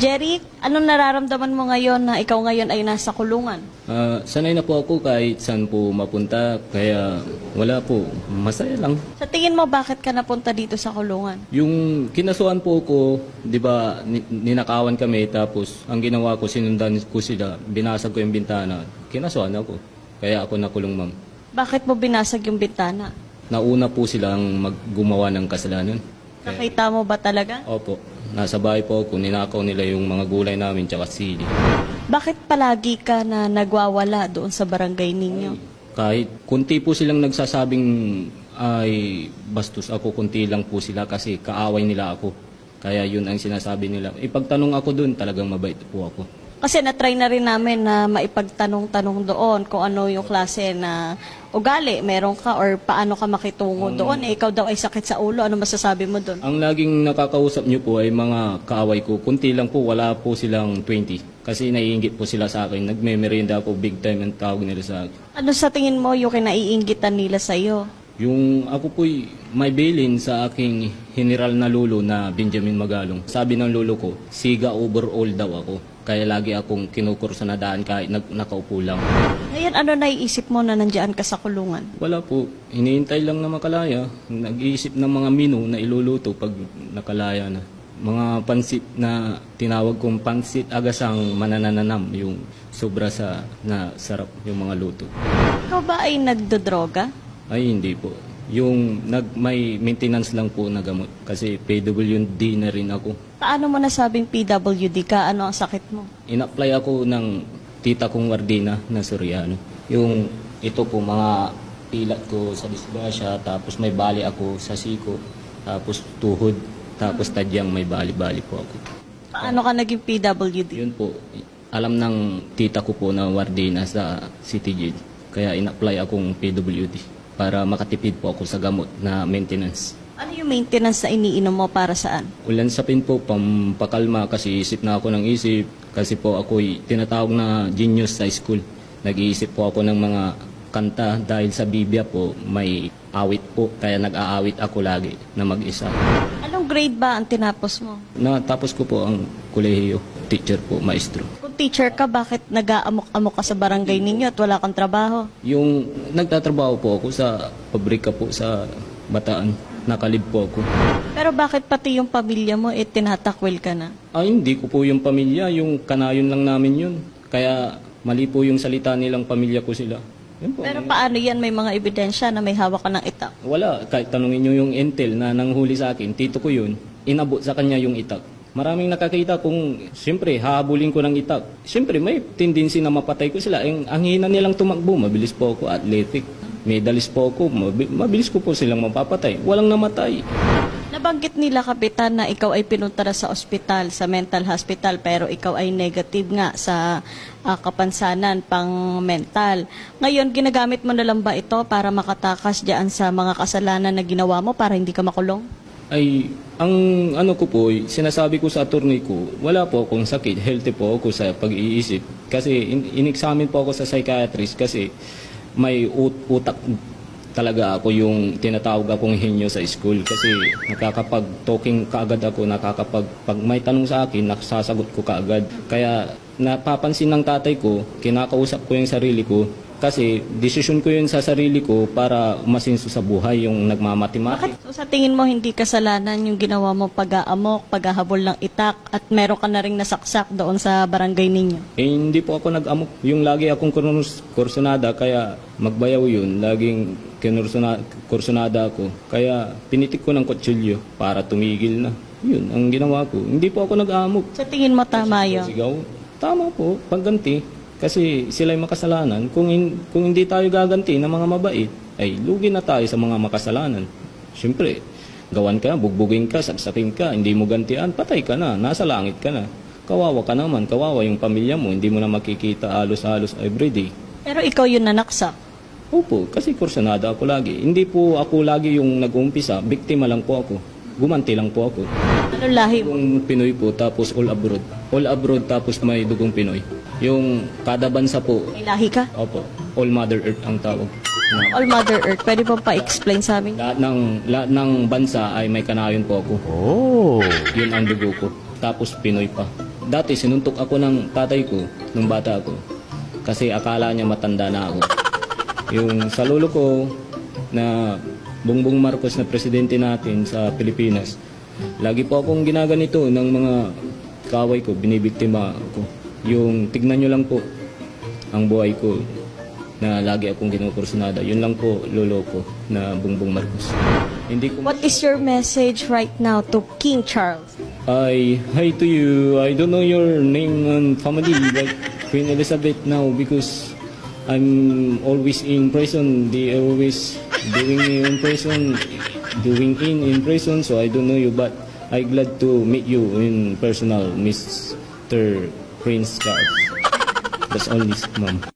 Jerry, anong nararamdaman mo ngayon na ikaw ngayon ay nasa kulungan? Sanay na po ako kahit saan po mapunta, kaya wala po, masaya lang. Sa tingin mo, bakit ka napunta dito sa kulungan? Yung kinasuhan po ko, di ba, ninakawan kami, tapos ang ginawa ko, sinundan ko sila, binasag ko yung bintana, kinasuhan ako. Kaya ako nakulong, ma'am. Bakit mo binasag yung bintana? Nauna po silang gumawa ng kasalanan. Nakita mo ba talaga? Opo, nasa bahay po ako, ninakaw nila yung mga gulay namin, tsaka sili. Bakit palagi ka na nagwawala doon sa barangay ninyo? Kahit kunti po silang nagsasabing ay bastos ako, kunti lang po sila kasi kaaway nila ako. Kaya yun ang sinasabi nila. Ipagtanong ako dun, talagang mabait po ako. Kasi na-try na rin namin na maipagtanong-tanong doon kung ano yung klase na ugali meron ka or paano ka makitungo doon. Eh, ikaw daw ay sakit sa ulo. Ano masasabi mo doon? Ang laging nakakausap nyo po ay mga kaaway ko. Kunti lang po, wala po silang 20. Kasi naiinggit po sila sa akin. Nagme-merienda ako big time ang tawag nila sa akin. Ano sa tingin mo yung kinaiinggitan nila sa iyo? Yung ako po'y may bilin sa aking general na lolo na Benjamin Magalong. Sabi ng lolo ko, siga overall daw ako. Kaya lagi akong kinukurso na daan kahit nakaupo lang. Ngayon, ano naiisip mo na nandiyan ka sa kulungan? Wala po. Hinihintay lang na makalaya. Nag-iisip ng mga menu na iluluto pag nakalaya na. Mga pansit na tinawag kong pansit agasang manananam. Yung sobra sa na sarap yung mga luto. Ikaw ba ay nagdodroga? Ay hindi po. Yung may maintenance lang po na gamot. Kasi PWD na rin ako. Paano mo nasabing PWD ka? Ano ang sakit mo? In-apply ako ng tita kong Wardina na Soriano. Yung ito po mga pilat ko sa disgrasya, tapos may bali ako sa siko, tapos tuhod, tapos tadyang may bali-bali po ako. Paano ka naging PWD? Yun po, alam ng tita ko po na Wardina sa City Jail. Kaya in-apply akong PWD para makatipid po ako sa gamot na maintenance. Ano yung maintenance na iniinom mo para saan? Ulan sapin po, pampakalma kasi isip na ako ng isip. Kasi po ako'y tinatawag na genius sa school. Nag-iisip po ako ng mga kanta dahil sa Biblia po may awit po. Kaya nag-aawit ako lagi na mag-isa. Anong grade ba ang tinapos mo? Natapos ko po ang kolehiyo, teacher po, maestro. Kung teacher ka, bakit nag-aamok-amok ka sa barangay ninyo at wala kang trabaho? Yung nagtatrabaho po ako sa pabrika po sa Bataan. Nakalib po ako. Pero bakit pati yung pamilya mo tinatakwil ka na? Hindi ko po yung pamilya, yung kanayon lang namin yun. Kaya mali po yung salita nilang pamilya ko sila. Yun po. Pero paano yan? May mga ebidensya na may hawak ka ng itak. Wala, kahit tanungin nyo yung intel na nanghuli sa akin, tito ko yun, inabot sa kanya yung itak. Maraming nakakita kung, siyempre, hahabulin ko ng itak. Siyempre, may tendency na mapatay ko sila. Ang hina nilang tumakbo, mabilis po ako, athletic. Medalist po ako, mabilis ko po silang mapapatay. Walang namatay. Nabanggit nila, Kapitan, na ikaw ay pinunta na sa ospital, sa mental hospital, pero ikaw ay negative nga sa kapansanan pang mental. Ngayon, ginagamit mo na lang ba ito para makatakas diyan sa mga kasalanan na ginawa mo para hindi ka makulong? Ay, ang ano ko po, sinasabi ko sa attorney ko, wala po akong sakit, healthy po ako sa pag-iisip. Kasi in-examine po ako sa psychiatrist kasi may utak talaga ako, yung tinatawag akong henyo sa school kasi nakakapag-talking kaagad ako, pag may tanong sa akin, nakasasagot ko kaagad. Kaya napapansin ng tatay ko, kinakausap ko yung sarili ko kasi desisyon ko yun sa sarili ko para umasinso sa buhay, yung nagmamatematics. Bakit sa tingin mo hindi kasalanan yung ginawa mo pag-aamok, paghahabol ng itak at meron ka na ring nasaksak doon sa barangay ninyo? Hindi po ako nag-amok. Yung lagi akong kursunada, kaya magbayaw yun. Laging kursunada ako. Kaya pinitik ko ng kutsilyo para tumigil na. Yun ang ginawa ko. Hindi po ako nag-amok. Sa tingin mo tama yun? Sigaw. Tama po, pagganti. Kasi sila'y makasalanan. Kung hindi tayo gaganti ng mga mabait, ay lugi na tayo sa mga makasalanan. Siyempre, gawan ka, bugbugin ka, saksakin ka, hindi mo gantian, patay ka na, nasa langit ka na. Kawawa ka naman, kawawa yung pamilya mo, hindi mo na makikita halos-halos everyday. Pero ikaw yun nanaksak. Opo, kasi kursunada ako lagi. Hindi po ako lagi yung nag-uumpisa, biktima lang po ako. Gumanti lang po ako. Anong lahi mo? Yung Pinoy po, tapos all abroad. All abroad, tapos may dugong Pinoy. Yung kada bansa po, May lahi ka? opo, all Mother Earth ang tawag. All Mother Earth. Pwede mo pa-explain sa amin? Lahat ng bansa ay may kanayon po ako. Oh. Yun ang dugo ko. Tapos Pinoy pa. dati sinuntok ako ng tatay ko nung bata ako kasi akala niya matanda na ako. Yung sa lolo ko na Bongbong Marcos na presidente natin sa Pilipinas, lagi po akong ginaganito ng mga kaway ko, binibiktima ako. Yung tignan nyo lang po ang buhay ko na lagi akong kinukursunada. Yun lang po lolo ko na Bongbong Marcos. Hindi ko What is your message right now to King Charles? Hi to you. I don't know your name and family, but Queen Elizabeth now because I'm always in prison. They always doing me in prison, in prison. So I don't know you, but I glad to meet you in personal, Mr. Prince Charles. That's all this, ma'am.